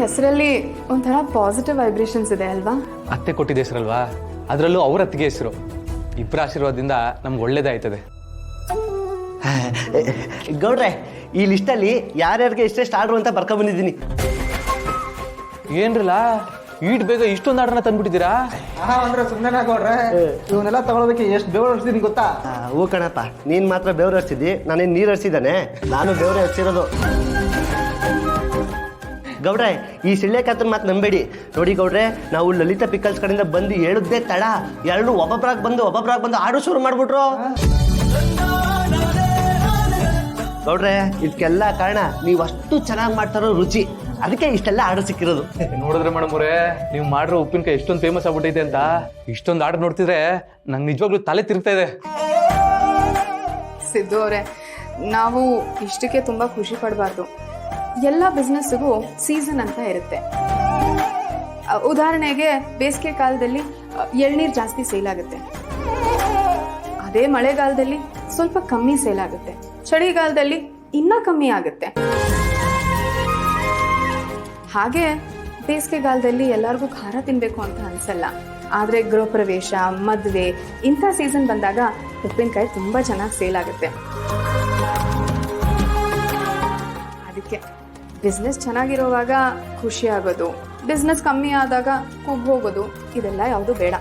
ಹೆಸರಲ್ಲಿ ಒಂಥರ positive vibrations ಇದೆ ಅಲ್ವಾ? ಅತ್ತೆ ಕೊಟ್ಟಿದ್ದ ಹೆಸರಲ್ವಾ, ಅದರಲ್ಲೂ ಅವ್ರ ಅತ್ತಿಗೆ ಹೆಸರು. ಇಬ್ಬರ ಆಶೀರ್ವಾದದಿಂದ ನಮ್ಗೆ ಒಳ್ಳೇದಾಯ್ತದೆ. ಗೌಡ್ರೆ, ಈ ಲಿಸ್ಟಲ್ಲಿ ಯಾರ್ಯಾರಿಗೆ ಎಷ್ಟೆಷ್ಟು ಆರ್ಡ್ರು ಅಂತ ಬರ್ಕೊಂಡ್ಬಂದಿದ್ದೀನಿ. ಏನ್ರಲ್ಲ ಈಟ್ ಬೇಗ ಇಷ್ಟೊಂದು ಆರ್ಡರ್ನ ತಂದ್ಬಿಟ್ಟಿದ್ದೀರಾ? ಅಂದ್ರೆ ಸುಮ್ಮನೆ ಗೌಡ್ರೆ, ಇವನ್ನೆಲ್ಲ ತಗೊಳೋದಕ್ಕೆ ಎಷ್ಟು ಬೆವರು ಹರಿಸ್ತೀನಿ ಗೊತ್ತಾ? ಹೂ ಕಣಪ್ಪ, ನೀನು ಮಾತ್ರ ಬೆವರು ಹರಿಸಿದ್ದಿ, ನಾನೇನು ನೀರು ಹರಿಸಿದ್ದಾನೆ? ನಾನು ಬೆವರೇ ಹರಿಸಿರೋದು. ಗೌಡ್ರೆ, ಈ ಸಿಳ್ಳೆಕಾತನ ಮಾತು ನಂಬೇಡಿ. ನೋಡಿ ಗೌಡ್ರೆ, ನಾವು ಲಲಿತಾ ಪಿಕಲ್ಸ್ ಕಡೆಯಿಂದ ಬಂದು ಹೇಳುದೇ ತಡ, ಎರಡು ಒಬ್ಬೊಬ್ರಾಗ ಬಂದು ಆರ್ಡರ್ ಶುರು ಮಾಡ್ಬಿಟ್ರು. ಗೌಡ್ರೆ, ಇದಕ್ಕೆಲ್ಲ ಕಾರಣ ನೀವು ಅಷ್ಟು ಚೆನ್ನಾಗಿ ಮಾಡ್ತಾರೋ ರುಚಿ, ಅದಕ್ಕೆ ಇಷ್ಟೆಲ್ಲ ಆರ್ಡರ್ ಸಿಕ್ಕಿರೋದು. ನೋಡಿದ್ರೆ ಮೇಡಮ್ ಅವರೇ, ನೀವು ಮಾಡಿರೋ ಉಪ್ಪಿನಕಾಯಿ ಎಷ್ಟೊಂದು ಫೇಮಸ್ ಆಗ್ಬಿಟ್ಟೈತೆ ಅಂತ. ಇಷ್ಟೊಂದು ಆರ್ಡರ್ ನೋಡ್ತಿದ್ರೆ ನಂಗೆ ನಿಜವಾಗ್ಲೂ ತಲೆ ತಿರುಗ್ತಾ ಇದೆ. ಸಿದ್ದು ಅವರೇ, ನಾವು ಇಷ್ಟಕ್ಕೆ ತುಂಬ ಖುಷಿ ಪಡಬಾರ್ದು. ಎಲ್ಲ ಬಿಸ್ನೆಸ್ಸಿಗೂ ಸೀಸನ್ ಅಂತ ಇರುತ್ತೆ. ಉದಾಹರಣೆಗೆ ಬೇಸಿಗೆ ಕಾಲದಲ್ಲಿ ಎಳ್ನೀರು ಜಾಸ್ತಿ ಸೇಲ್ ಆಗುತ್ತೆ, ಅದೇ ಮಳೆಗಾಲದಲ್ಲಿ ಸ್ವಲ್ಪ ಕಮ್ಮಿ ಸೇಲ್ ಆಗುತ್ತೆ, ಚಳಿಗಾಲದಲ್ಲಿ ಇನ್ನೂ ಕಮ್ಮಿ ಆಗುತ್ತೆ. ಹಾಗೆ ಬೇಸಿಗೆಗಾಲದಲ್ಲಿ ಎಲ್ಲರಿಗೂ ಖಾರ ತಿನ್ಬೇಕು ಅಂತ ಅನ್ಸಲ್ಲ, ಆದರೆ ಗೃಹ ಪ್ರವೇಶ, ಮದುವೆ ಇಂಥ ಸೀಸನ್ ಬಂದಾಗ ಉಪ್ಪಿನಕಾಯಿ ತುಂಬ ಚೆನ್ನಾಗಿ ಸೇಲ್ ಆಗುತ್ತೆ. ಅದಕ್ಕೆ ಬಿಸ್ನೆಸ್ ಚೆನ್ನಾಗಿರುವಾಗ ಖುಷಿ ಆಗೋದು, ಬಿಸ್ನೆಸ್ ಕಮ್ಮಿ ಆದಾಗ ಕುಗ್ಗಿ ಹೋಗೋದು, ಇದೆಲ್ಲ ಯಾವುದು ಬೇಡ.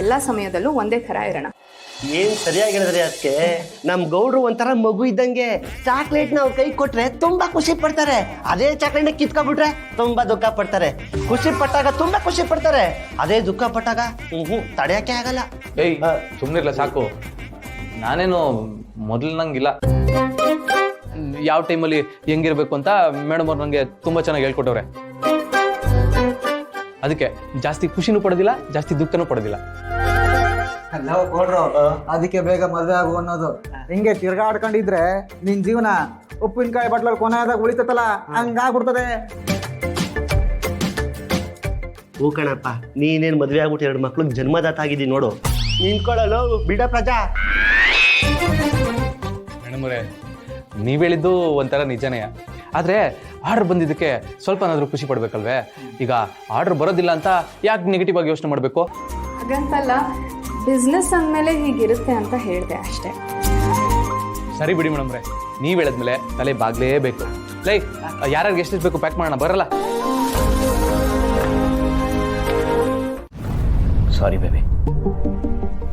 ಎಲ್ಲ ಸಮಯದಲ್ಲೂ ಒಂದೇ ಥರ ಇರೋಣ. ಏನ್ ಸರಿಯಾಗಿ ಹೇಳಿದ್ರಿ ಅದಕ್ಕೆ. ನಮ್ ಗೌಡ್ರು ಒಂಥರ ಮಗು ಇದ್ದಂಗೆ. ಚಾಕ್ಲೇಟ್ನ ಅವ್ರ ಕೈ ಕೊಟ್ರೆ ತುಂಬಾ ಖುಷಿ ಪಡ್ತಾರೆ, ಅದೇ ಚಾಕ್ಲೇಟ್ನ ಕಿತ್ಕೊಂಡ್ಬಿಟ್ರೆ ತುಂಬಾ ದುಃಖ ಪಡ್ತಾರೆ. ಖುಷಿ ಪಟ್ಟಾಗ ತುಂಬಾ ಖುಷಿ ಪಡ್ತಾರೆ, ಅದೇ ದುಃಖ ಪಟ್ಟಾಗ ತಡೆಯಕ್ಕೆ ಆಗಲ್ಲ. ಏಯ್ ಸುಮ್ಮನಿರ್ಲ ಸಾಕು. ನಾನೇನು ಮೊದಲು ನಂಗಿಲ್ಲ, ಯಾವ ಟೈಮಲ್ಲಿ ಹೆಂಗಿರ್ಬೇಕು ಅಂತ ಮೇಡಮ್ ಅವ್ರು ನನಗೆ ತುಂಬ ಚೆನ್ನಾಗಿ ಹೇಳ್ಕೊಟ್ಟವ್ರೆ. ಅದಕ್ಕೆ ಜಾಸ್ತಿ ಖುಷಿನೂ ಪಡೋದಿಲ್ಲ, ಜಾಸ್ತಿ ದುಃಖನೂ ಪಡೋದಿಲ್ಲ. ಎಲ್ಲ ಕೊಡ್ರು, ಅದಕ್ಕೆ ಬೇಗ ಮದುವೆ ಆಗು ಅನ್ನೋದು. ಹಿಂಗೆ ತಿರ್ಗಾಡ್ಕೊಂಡಿದ್ರೆ ನಿನ್ ಜೀವನ ಉಪ್ಪಿನಕಾಯಿ ಬಟ್ಲಲ್ಲಿ ಕೊನೆಯಾದಾಗ ಉಳಿತತ್ತಲ್ಲ, ಹಂಗಾಗ್ಬಿಡ್ತದೆ. ಹೂ ಕಣಪ್ಪ, ನೀನೇನ್ ಮದ್ವೆ ಆಗ್ಬಿಟ್ಟು 2 ಮಕ್ಳಿಗೆ ಜನ್ಮದಾತ ಆಗಿದ್ದೀನಿ ನೋಡು. ನಿಂತ್ಕೊಳ್ಳಲು ಬಿಡ ಪ್ರಜಾ. ಮೇಡಮ್ ಅವರೇ, ನೀವು ಹೇಳಿದ್ದು ಒಂಥರ ನಿಜನೇ. ಆದರೆ ಆರ್ಡರ್ ಬಂದಿದ್ದಕ್ಕೆ ಸ್ವಲ್ಪನಾದರೂ ಖುಷಿ ಪಡ್ಬೇಕಲ್ವೇ? ಈಗ ಆರ್ಡರ್ ಬರೋದಿಲ್ಲ ಅಂತ ಯಾಕೆ ನೆಗೆಟಿವ್ ಆಗಿ ಯೋಚನೆ ಮಾಡಬೇಕು? ಹಾಗಂತಲ್ಲ, ಬಿಸ್ನೆಸ್ ಅಂದಮೇಲೆ ಹೀಗಿರುತ್ತೆ ಅಂತ ಹೇಳಿದೆ ಅಷ್ಟೇ. ಸರಿ ಬಿಡಿ ಮೇಡಮ್ರೆ, ನೀವು ಹೇಳಿದ್ಮೇಲೆ ತಲೆ ಬಾಗ್ಲೇಬೇಕು. ಲೈ, ಯಾರ್ಯಾರಿಗೆ ಎಷ್ಟೆಷ್ಟು ಬೇಕು ಪ್ಯಾಕ್ ಮಾಡೋಣ, ಬರಲ್ಲ? ಸಾರಿ ಬೇಬಿ,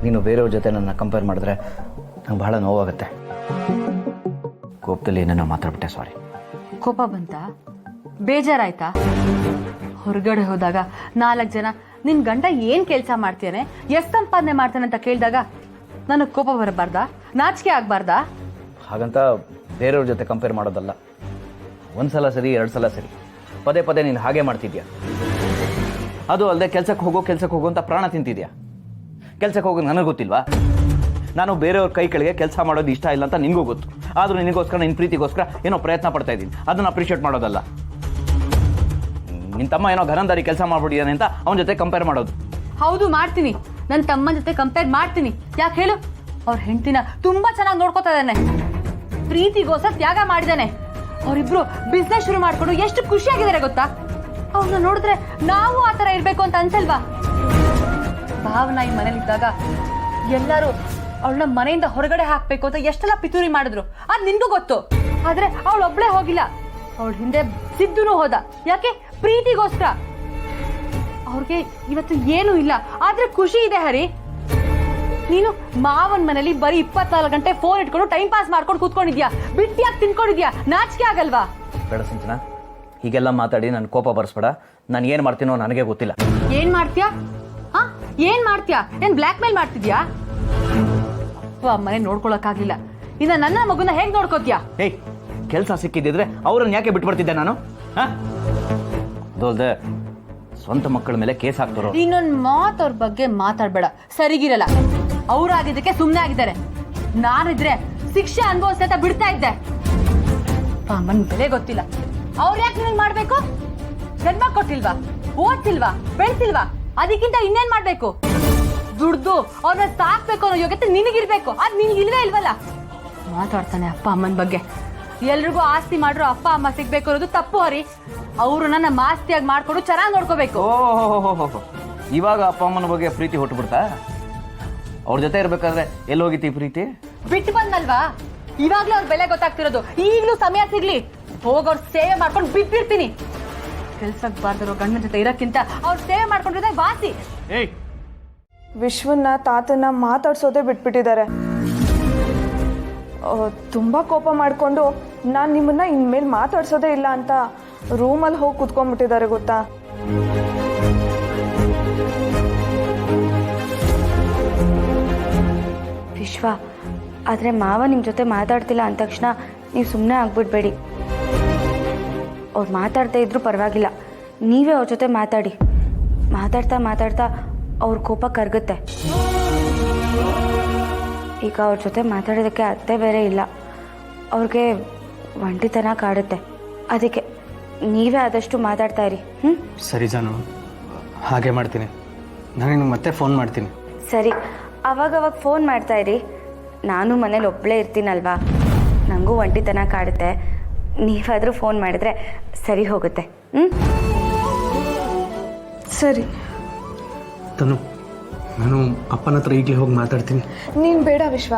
ನೀನು ಬೇರೆಯವ್ರ ಜೊತೆ ನನ್ನ ಕಂಪೇರ್ ಮಾಡಿದ್ರೆ ನಂಗೆ ಬಹಳ ನೋವಾಗುತ್ತೆ. ಕೋಪದಲ್ಲಿ ಏನೇನೋ ಮಾತಾಡ್ಬಿಟ್ಟೆ, ಸಾರಿ. ಕೋಪ ಬಂತ? ಬೇಜಾರಾಯ್ತಾ? ಹೊರಗಡೆ ಹೋದಾಗ 4 ಜನ ನಿನ್ ಗಂಡ ಏನ್ ಕೆಲಸ ಮಾಡ್ತೇನೆ, ಎಷ್ಟು ಸಂಪಾದನೆ ಮಾಡ್ತಾನೆ ಅಂತ ಕೇಳಿದಾಗ ನನಗೆ ಕೋಪ ಬರಬಾರ್ದಾ? ನಾಚಿಕೆ ಆಗ್ಬಾರ್ದಾ? ಹಾಗಂತ ಬೇರೆಯವ್ರ ಜೊತೆ ಕಂಪೇರ್ ಮಾಡೋದಲ್ಲ. 1 ಸಲ ಸರಿ, 2 ಸಲ ಸರಿ, ಪದೇ ಪದೇ ನೀನು ಹಾಗೆ ಮಾಡ್ತಿದ್ಯಾ. ಅದು ಅಲ್ಲದೆ ಕೆಲ್ಸಕ್ಕೆ ಹೋಗೋ ಅಂತ ಪ್ರಾಣ ತಿಂತಿದ್ಯಾ. ಕೆಲ್ಸಕ್ಕೆ ಹೋಗೋದು ನನಗೆ ಗೊತ್ತಿಲ್ವಾ? ನಾನು ಬೇರೆಯವ್ರ ಕೈ ಕೆಳಗೆ ಕೆಲಸ ಮಾಡೋದು ಇಷ್ಟ ಇಲ್ಲ ಅಂತ ನಿನಗೂ ಗೊತ್ತು. ಆದರೂ ನಿನಗೋಸ್ಕರ, ನಿನ್ನ ಪ್ರೀತಿಗೋಸ್ಕರ ಏನೋ ಪ್ರಯತ್ನ ಪಡ್ತಾ ಇದ್ದೀನಿ. ಅದನ್ನು ಅಪ್ರಿಷಿಯೇಟ್ ಮಾಡೋದಲ್ಲ. ನಿನ್ನ ತಮ್ಮ ಏನೋ ಘನಂದಾರಿ ಕೆಲಸ ಮಾಡ್ಬಿಟ್ಟಿದ್ದಾನೆ ಅಂತ ಅವನ ಜೊತೆ ಕಂಪೇರ್ ಮಾಡೋದು. ಹೌದು, ಮಾಡ್ತೀನಿ. ನನ್ನ ತಮ್ಮನ ಜೊತೆ ಕಂಪೇರ್ ಮಾಡ್ತೀನಿ. ಯಾಕೆ ಹೇಳು? ಅವ್ರ ಹೆಂಡತಿನ ತುಂಬಾ ಚೆನ್ನಾಗಿ ನೋಡ್ಕೋತಾ ಇದ್ದಾನೆ, ಪ್ರೀತಿಗೋಸ್ಕರ ತ್ಯಾಗ ಮಾಡಿದಾನೆ. ಅವರಿಬ್ರು ಬಿಸ್ನೆಸ್ ಶುರು ಮಾಡ್ಕೊಂಡು ಎಷ್ಟು ಖುಷಿಯಾಗಿದ್ದಾರೆ ಗೊತ್ತಾ? ಅವ್ರನ್ನ ನೋಡಿದ್ರೆ ನಾವು ಆ ಥರ ಇರಬೇಕು ಅಂತ ಅನ್ಸಲ್ವಾ? ಭಾವನಾ ಈ ಮನೇಲಿದ್ದಾಗ ಎಲ್ಲರೂ ಅವಳನ್ನ ಮನೆಯಿಂದ ಹೊರಗಡೆ ಹಾಕ್ಬೇಕು ಅಂತ ಎಷ್ಟೆಲ್ಲ ಪಿತೂರಿ ಮಾಡಿದ್ರು, ಅದ್ ನಿನ್ಗೂ ಗೊತ್ತು. ಆದ್ರೆ ಅವಳು ಒಬ್ಳೇ ಹೋಗಿಲ್ಲ, ಅವಳ ಹಿಂದೆ ಸಿದ್ದುನು ಹೋದ. ಯಾಕೆ? ಪ್ರೀತಿಗೋಸ್ಕರ. ಅವ್ರಿಗೆ ಇವತ್ತು ಏನೂ ಇಲ್ಲ, ಆದ್ರೆ ಖುಷಿ ಇದೆ. ಹರಿ, ನೀನು ಮಾವನ್ ಮನೇಲಿ ಬರೀ 24 ಗಂಟೆ ಫೋನ್ ಇಟ್ಕೊಂಡು ಟೈಮ್ ಪಾಸ್ ಮಾಡ್ಕೊಂಡು ಕೂತ್ಕೊಂಡಿದ್ಯಾ, ಬಿಟ್ಟಿಯಾಗಿ ತಿನ್ಕೊಂಡಿದ್ಯಾ. ನಾಚಿಕೆ ಆಗಲ್ವಾ? ಬೇಡ ಸಿಂಚನ, ಹೀಗೆಲ್ಲ ಮಾತಾಡಿ ನನ್ನ ಕೋಪ ಬರ್ಸ್ಬೇಡ. ನಾನು ಏನು ಮಾಡ್ತೀನೋ ನನಗೆ ಗೊತ್ತಿಲ್ಲ. ಏನ್ ಮಾಡ್ತೀಯಾ? ಏನ್ ಮಾಡ್ತೀಯಾ? ಏನ್ ಬ್ಲ್ಯಾಕ್ ಮೇಲ್ ಮಾಡ್ತಿದ್ಯಾ? ಮನೆ ನೋಡ್ಕೊಳಕ್ಕಾಗ್ಲಿಲ್ಲ, ಇನ್ನ ನನ್ನ ಮಗುನ ಹೇಗ್ ನೋಡ್ಕೋತೀಯಾ? ಏಯ್, ಕೆಲಸ ಸಿಕ್ಕಿದ್ರೆ ಅವ್ರನ್ನ ಯಾಕೆ ಬಿಟ್ಬಿಡ್ತಿದ್ದೆ ನಾನು? ಅದಲ್ದೆ ಸ್ವಂತ ಮಕ್ಕಳ ಮೇಲೆ ಕೇಸ್ ಹಾಕ್ತಾರೋ. ಇನ್ನೊಂದ್ ಮಾತು ಅವ್ರ ಬಗ್ಗೆ ಮಾತಾಡ್ಬೇಡ, ಸರಿಗಿರಲ್ಲ. ಅವ್ರಾಗಿದ್ದಕ್ಕೆ ಸುಮ್ಮನೆ ಆಗಿದ್ದಾರೆ. ನಾನಿದ್ರೆ ಶಿಕ್ಷೆ ಅನುಭವಿಸಿ ಅಂತ ಬಿಡ್ತಾ ಇದ್ದೆ. ಅಮ್ಮನ್ ಬೆಲೆ ಗೊತ್ತಿಲ್ಲ. ಅವ್ರು ಯಾಕೆ ನಿನಗೆ ಮಾಡ್ಬೇಕು? ಜನ್ಮ ಕೊಟ್ಟಿಲ್ವಾ? ಓದ್ತಿಲ್ವಾ? ಬೆಳ್ಸಿಲ್ವಾ? ಅದಕ್ಕಿಂತ ಇನ್ನೇನ್ ಮಾಡ್ಬೇಕು? ದುಡ್ದು ಅವ್ರನ್ನ ಸಾಕ್ಬೇಕು ಅನ್ನೋ ಯೋಗ್ಯತೆ ನಿನಗಿರ್ಬೇಕು. ಅದ್ ನಿನಗಿಲ್ವೇ ಇಲ್ವಲ್ಲ. ಮಾತಾಡ್ತಾನೆ ಅಪ್ಪ ಅಮ್ಮನ ಬಗ್ಗೆ. ಎಲ್ರಿಗೂ ಆಸ್ತಿ ಮಾಡ್ರು ಅಪ್ಪ ಅಮ್ಮ ಸಿಗ್ಬೇಕು ಅನ್ನೋದು ತಪ್ಪು ಹರಿ. ಅವ್ರನ್ನ ನಮ್ಮ ಆಸ್ತಿಯಾಗಿ ಮಾಡ್ಕೊಂಡು ಚೆನ್ನಾಗಿ ನೋಡ್ಕೋಬೇಕು. ಓಹೋ, ಇವಾಗ ಅಪ್ಪ ಅಮ್ಮನ ಬಗ್ಗೆ ಪ್ರೀತಿ ಹೊಟ್ಟುಬಿಡ್ತಾ? ಅವ್ರ ಜೊತೆ ಇರ್ಬೇಕಾದ್ರೆ ಎಲ್ಲಿ ಹೋಗಿತ್ತು ಈ ಪ್ರೀತಿ? ಬಿಟ್ಟು ಬಂದಲ್ವಾ, ಇವಾಗ್ಲೂ ಅವ್ರ ಬೆಲೆ ಗೊತ್ತಾಗ್ತಿರೋದು. ಈಗ್ಲೂ ಸಮಯ ಸಿಗ್ಲಿ ಹೋಗೋರ್ ಸೇವೆ ಮಾಡ್ಕೊಂಡು ಬಿಟ್ಟಿರ್ತೀನಿ. ಕೆಲ್ಸಕ್ಕೆ ಬಾರ್ದಿರೋ ಗಂಡನ ಜೊತೆ ಇರಕ್ಕಿಂತ ಅವ್ರ ಸೇವೆ ಮಾಡ್ಕೊಂಡಿರೋದೇ ವಾಸಿ. ವಿಶ್ವನ್ನ ತಾತನ್ನ ಮಾತಾಡ್ಸೋದೇ ಬಿಟ್ಬಿಟ್ಟಿದ್ದಾರೆ. ತುಂಬ ಕೋಪ ಮಾಡಿಕೊಂಡು ನಾನು ನಿಮ್ಮನ್ನ ಇನ್ಮೇಲೆ ಮಾತಾಡ್ಸೋದೇ ಇಲ್ಲ ಅಂತ ರೂಮಲ್ಲಿ ಹೋಗಿ ಕುತ್ಕೊಂಡ್ಬಿಟ್ಟಿದ್ದಾರೆ ಗೊತ್ತಾ. ವಿಶ್ವ, ಆದರೆ ಮಾವ ನಿಮ್ಮ ಜೊತೆ ಮಾತಾಡ್ತಿಲ್ಲ ಅಂದ ತಕ್ಷಣ ನೀವು ಸುಮ್ಮನೆ ಆಗ್ಬಿಡ್ಬೇಡಿ. ಅವ್ರು ಮಾತಾಡ್ತಾ ಇದ್ರೂ ಪರವಾಗಿಲ್ಲ, ನೀವೇ ಅವ್ರ ಜೊತೆ ಮಾತಾಡಿ. ಮಾತಾಡ್ತಾ ಅವ್ರ ಕೋಪ ಕರಗುತ್ತೆ. ಈಗ ಅವ್ರ ಜೊತೆ ಮಾತಾಡೋದಕ್ಕೆ ಅತ್ತೆ ಬೇರೆ ಇಲ್ಲ, ಅವ್ರಿಗೆ ಒಂಟಿತನ ಕಾಡುತ್ತೆ. ಅದಕ್ಕೆ ನೀವೇ ಆದಷ್ಟು ಮಾತಾಡ್ತಾ ಇರಿ. ಸರಿ ಜಾನು, ಹಾಗೆ ಮಾಡ್ತೀನಿ. ನಾನು ಮತ್ತೆ ಫೋನ್ ಮಾಡ್ತೀನಿ. ಸರಿ, ಅವಾಗವಾಗ ಫೋನ್ ಮಾಡ್ತಾ ಇರಿ. ನಾನು ಮನೇಲಿ ಒಬ್ಬಳೇ ಇರ್ತೀನಲ್ವಾ, ನನಗೂ ಒಂಟಿತನ ಕಾಡುತ್ತೆ. ನೀವಾದರೂ ಫೋನ್ ಮಾಡಿದ್ರೆ ಸರಿ ಹೋಗುತ್ತೆ. ಸರಿ. ತನು, ನಾನು ಅಪ್ಪನ ಹತ್ರ ಈಗಲೇ ಹೋಗಿ ಮಾತಾಡ್ತೀನಿ. ನೀನು ಬೇಡ ವಿಶ್ವ,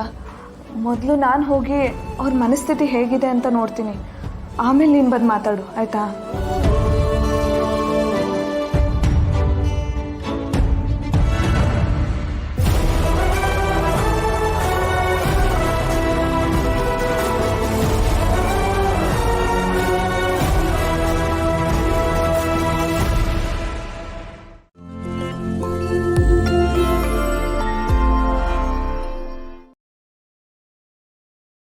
ಮೊದಲು ನಾನು ಹೋಗಿ ಅವ್ರ ಮನಸ್ಥಿತಿ ಹೇಗಿದೆ ಅಂತ ನೋಡ್ತೀನಿ. ಆಮೇಲೆ ನೀನು ಬಂದು ಮಾತಾಡು, ಆಯಿತಾ?